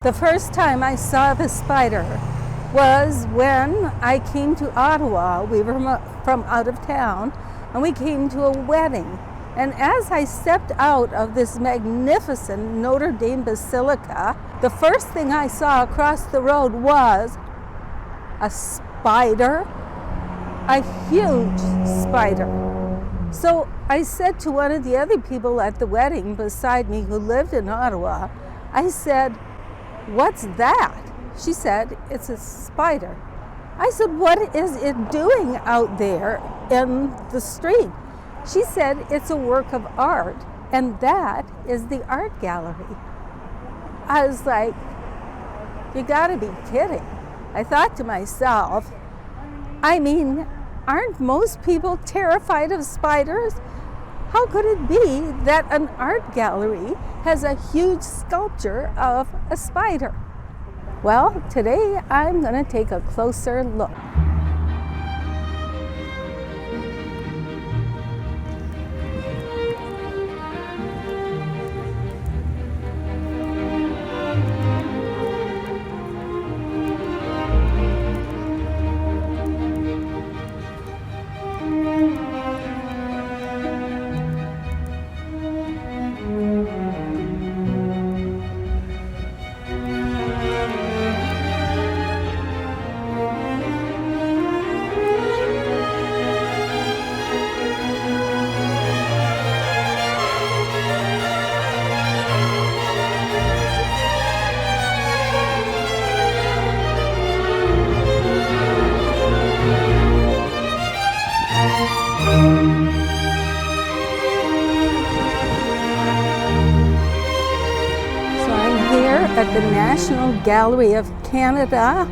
The first time I saw the spider was when I came to Ottawa. We were from out of town, and we came to a wedding. And as I stepped out of this magnificent Notre Dame Basilica, the first thing I saw across the road was a spider, a huge spider. So I said to one of the other people at the wedding beside me who lived in Ottawa, I said, "What's that?" She said, "It's a spider." I said, "What is it doing out there in the street?" She said, "It's a work of art, and that is the art gallery." I was like, "You gotta be kidding." I thought to myself, I mean, aren't most people terrified of spiders? How could it be that an art gallery has a huge sculpture of a spider? Well, today I'm going to take a closer look. At the National Gallery of Canada,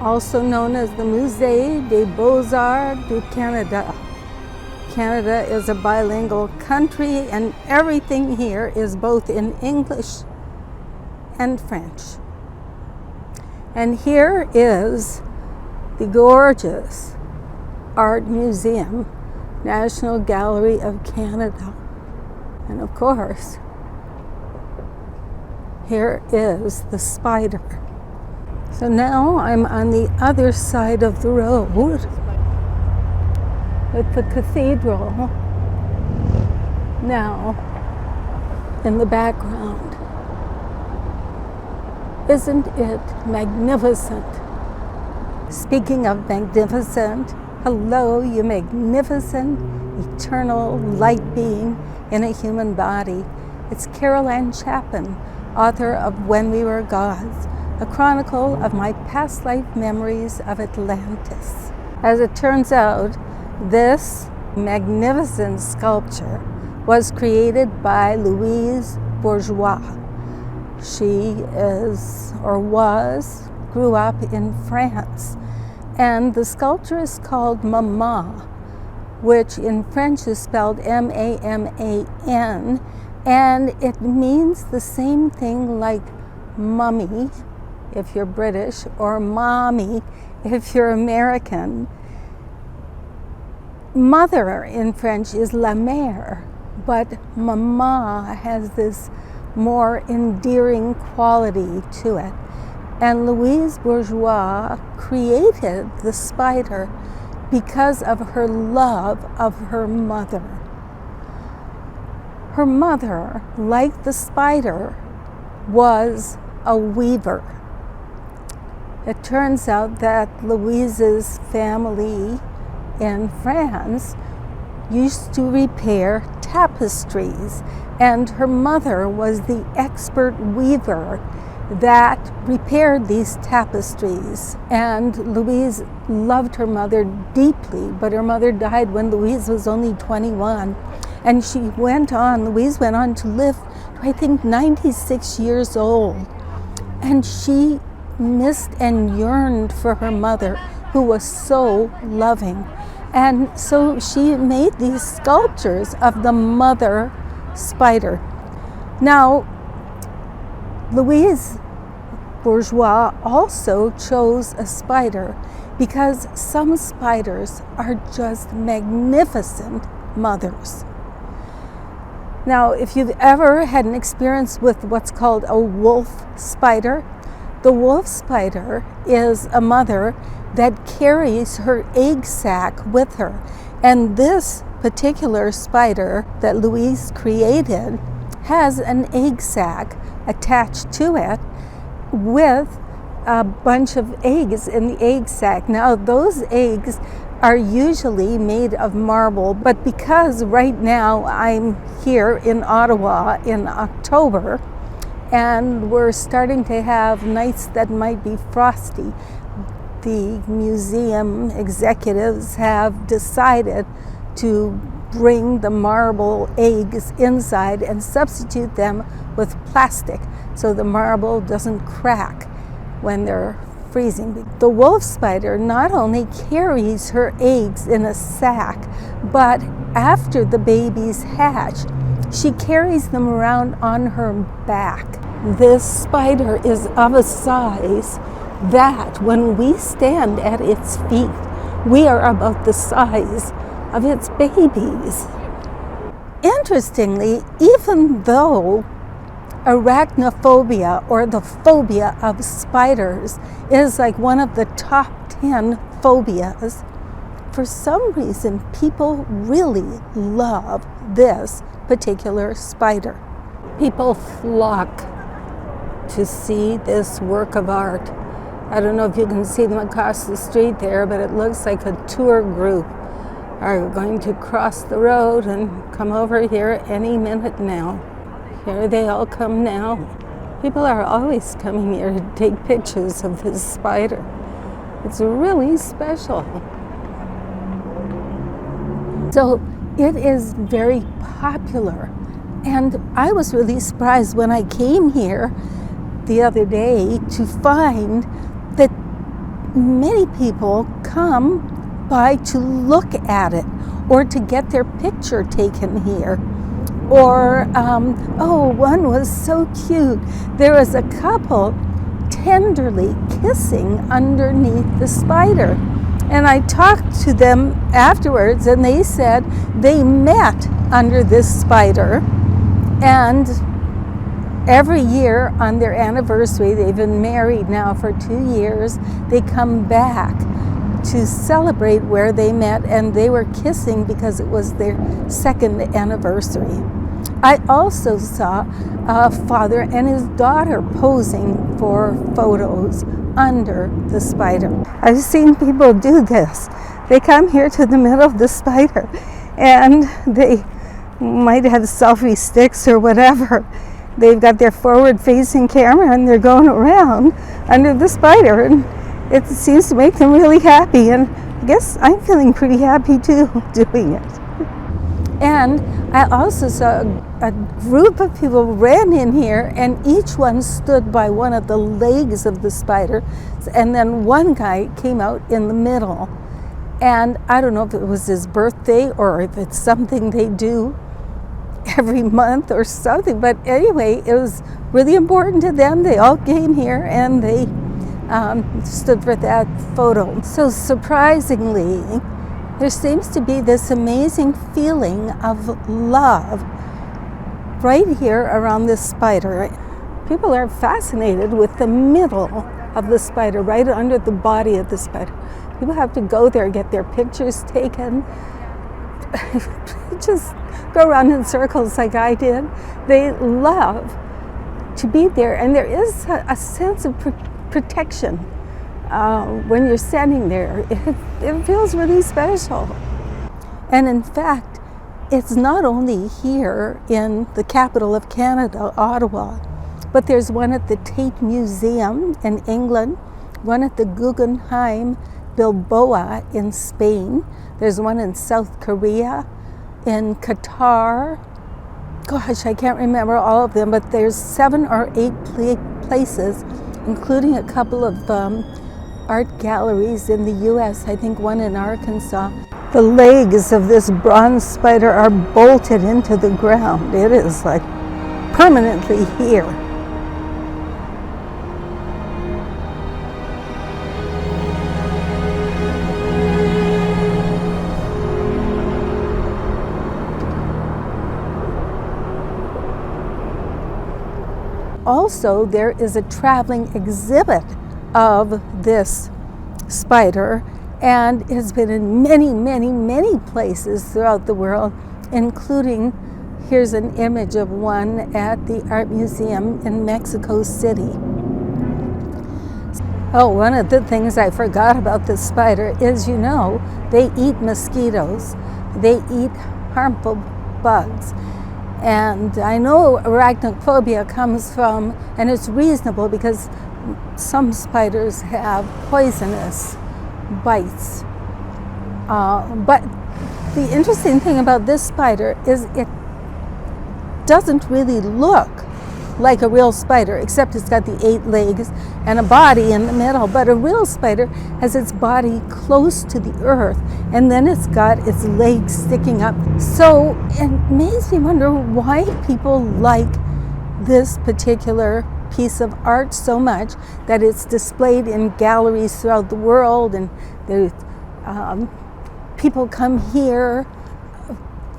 also known as the Musée des Beaux-Arts du Canada. Canada is a bilingual country, and everything here is both in English and French. And here is the gorgeous Art Museum, National Gallery of Canada. And of course, here is the spider. So now I'm on the other side of the road with the cathedral now in the background. Isn't it magnificent? Speaking of magnificent, hello, you magnificent, eternal light being in a human body. It's Chapman, author of When We Were Gods, a chronicle of my past life memories of Atlantis. As it turns out, this magnificent sculpture was created by Louise Bourgeois. She grew up in France, and the sculpture is called Maman, which in French is spelled M-A-M-A-N, and it means the same thing like mummy if you're British, or mommy if you're American. Mother in French is la mère, but mama has this more endearing quality to it. And Louise Bourgeois created the spider because of her love of her mother. Her mother, like the spider, was a weaver. It turns out that Louise's family in France used to repair tapestries, and her mother was the expert weaver that repaired these tapestries. And Louise loved her mother deeply, but her mother died when Louise was only 21. And Louise went on to live, I think, 96 years old. And she missed and yearned for her mother, who was so loving. And so she made these sculptures of the mother spider. Now, Louise Bourgeois also chose a spider because some spiders are just magnificent mothers. Now, if you've ever had an experience with what's called a wolf spider, the wolf spider is a mother that carries her egg sac with her. And this particular spider that Louise created has an egg sac attached to it with a bunch of eggs in the egg sac. Now, those eggs are usually made of marble, but because right now I'm here in Ottawa in October and we're starting to have nights that might be frosty, the museum executives have decided to bring the marble eggs inside and substitute them with plastic so the marble doesn't crack when they're freezing. The wolf spider not only carries her eggs in a sack, but after the babies hatch, she carries them around on her back. This spider is of a size that when we stand at its feet, we are about the size of its babies. Interestingly, even though arachnophobia, or the phobia of spiders, is like one of the top 10 phobias, for some reason people really love this particular spider. People flock to see this work of art. I don't know if you can see them across the street there, but it looks like a tour group are going to cross the road and come over here any minute now. Here they all come now. People are always coming here to take pictures of this spider. It's really special. So it is very popular. And I was really surprised when I came here the other day to find that many people come by to look at it or to get their picture taken here. Or, one was so cute. There was a couple tenderly kissing underneath the spider. And I talked to them afterwards, and they said they met under this spider. And every year on their anniversary, they've been married now for 2 years, they come back to celebrate where they met, and they were kissing because it was their second anniversary. I also saw a father and his daughter posing for photos under the spider. I've seen people do this. They come here to the middle of the spider and they might have selfie sticks or whatever. They've got their forward-facing camera and they're going around under the spider, and it seems to make them really happy, and I guess I'm feeling pretty happy too doing it. And I also saw a group of people ran in here, and each one stood by one of the legs of the spider, and then one guy came out in the middle. And I don't know if it was his birthday or if it's something they do every month or something, but anyway, it was really important to them. They all came here and they stood for that photo. So surprisingly, there seems to be this amazing feeling of love right here around this spider. People are fascinated with the middle of the spider, right under the body of the spider. People have to go there, get their pictures taken, just go around in circles like I did. They love to be there, and there is a sense of protection when you're standing there. It feels really special. And in fact, it's not only here in the capital of Canada, Ottawa, but there's one at the Tate Museum in England, one at the Guggenheim Bilbao in Spain. There's one in South Korea, in Qatar. Gosh, I can't remember all of them, but there's 7 or 8 places, including a couple of art galleries in the US, I think one in Arkansas. The legs of this bronze spider are bolted into the ground. It is like permanently here. also there is a traveling exhibit of this spider, and it's been in many places throughout the world, including, here's an image of one at the Art Museum in Mexico City. Oh, one of the things I forgot about this spider is, you know, they eat mosquitoes. They eat harmful bugs. And I know arachnophobia comes from, and it's reasonable because some spiders have poisonous bites. But the interesting thing about this spider is it doesn't really look like a real spider, except it's got the 8 legs and a body in the middle. But a real spider has its body close to the earth, and then it's got its legs sticking up. So it makes me wonder why people like this particular piece of art so much that it's displayed in galleries throughout the world, and there's people come here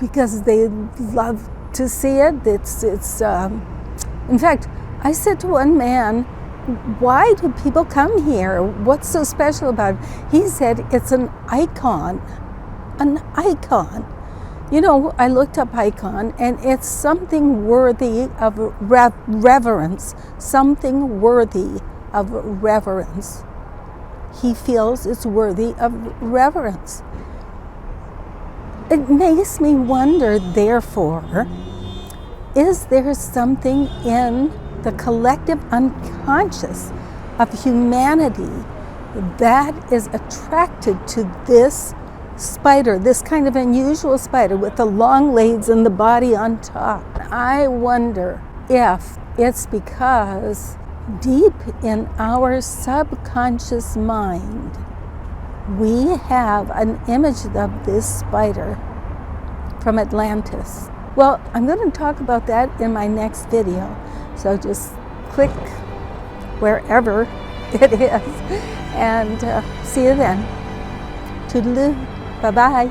because they love to see it. In fact, I said to one man, why do people come here? What's so special about it? He said, it's an icon. An icon. You know, I looked up icon, and it's something worthy of reverence. Something worthy of reverence. He feels it's worthy of reverence. It makes me wonder, therefore, is there something in the collective unconscious of humanity that is attracted to this spider, this kind of unusual spider with the long legs and the body on top? I wonder if it's because deep in our subconscious mind, we have an image of this spider from Atlantis. Well, I'm going to talk about that in my next video. So just click wherever it is, and see you then. Toodaloo. Bye-bye.